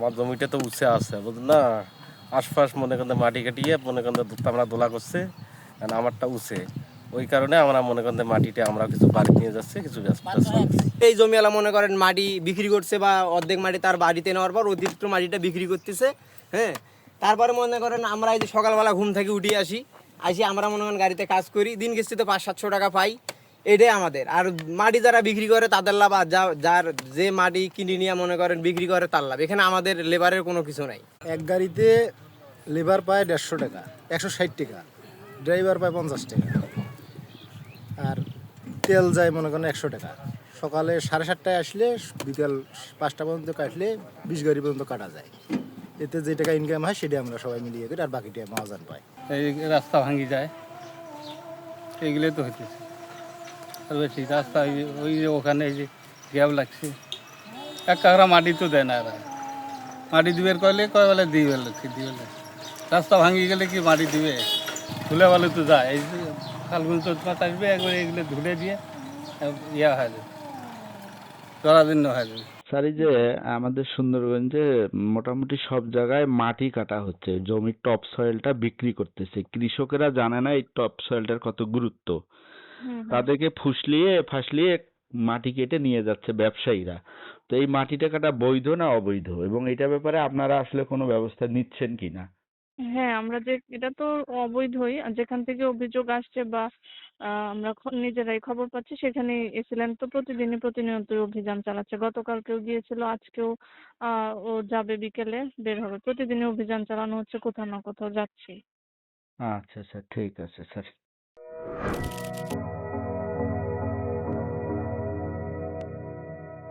আমার জমিটা তো উঁচে আছে বুঝলেন না, আশপাশ মনে করেন মাটি কাটিয়ে মনে করেন আমরা দোলা করছে, আর আমারটা উঁচে, ওই কারণে আমরা মনে করেন মাটিটা আমরা কিছু বাড়ি নিয়ে যাচ্ছি, কিছু ব্যবসা। এই জমিওয়ালা মনে করেন মাটি বিক্রি করছে বা অর্ধেক মাটি তার বাড়িতে নেওয়ার পর অতিরিক্ত মাটিটা বিক্রি করতেছে। হ্যাঁ, তারপরে মনে করেন আমরা এই যে সকালবেলা ঘুম থেকে উঠে আসি আমরা মনে করেন গাড়িতে কাজ করি, দিন কিস্তিতে 500-700 টাকা পাই, এটাই আমাদের। আর মাটি যারা বিক্রি করে তাদের লাভ, আর যার যে মাটি কিনে নিয়ে মনে করেন বিক্রি করে তার লাভ। এখানে আমাদের লেবারের কোনো কিছু নাই। এক গাড়িতে লেবার পায় 150 টাকা, 160 টাকা, ড্রাইভার পায় 50 টাকা, আর তেল যায় মনে করেন 100 টাকা। সকালে 7:30টায় আসলে বিকাল 5টা পর্যন্ত কাটলে 20 গাড়ি পর্যন্ত কাটা যায়। এতে যে টাকা ইনকাম হয় সেটা আমরা সবাই মিলিয়ে করি, আর বাকিটা মহাজন পায়। এই রাস্তা ভাঙি যায়, এইগুলোই তো হইতেছে। আর বেশি রাস্তা ওই যে ওখানে এই যে গ্যাপ লাগছে, এক কাকড়া মাটি তো দেয় না এরা। মাটি দিবের কয়লে কয় বলে দিবে রাস্তা ভাঙি গেলে কি মাটি দিবে? ধুলে বলে তো যায়, এই যে ফাল্গুন চৈত মাস আসবে একবারে এগুলো ধুলে দিয়ে ইয়া হয়ে যাবে, জরাজীর্ণ হয়ে যাবে। স্যার, এই যে আমাদের সুন্দরগঞ্জে মোটামুটি সব জায়গায় মাটি কাটা হচ্ছে, জমির টপ সয়েলটা বিক্রি করতেছে। কৃষকেরা জানে না এই টপ সয়েলটার কত গুরুত্ব। তাদেরকে ফাসলিয়ে মাটি কেটে নিয়ে যাচ্ছে ব্যবসায়ীরা। তো এই মাটিটা কাটা বৈধ না অবৈধ, এবং এটা ব্যাপারে আপনারা আসলে কোনো ব্যবস্থা নিচ্ছেন কিনা? হ্যাঁ, আমরা যে এটা তো অবৈধই, আর যেখান থেকে অভিযোগ আসছে বা আমরা নিজেরাই খবর পাচ্ছি সেখানে এসিলেন তো প্রতিনিয়তই অভিযান চালাচ্ছে। গতকালকেও গিয়েছিল, আজকেও ও যাবে, বিকেলে বের হবে। প্রতিদিনই অভিযান চালানো হচ্ছে, কোথাও না কোথাও যাচ্ছি। আচ্ছা স্যার, ঠিক আছে স্যার।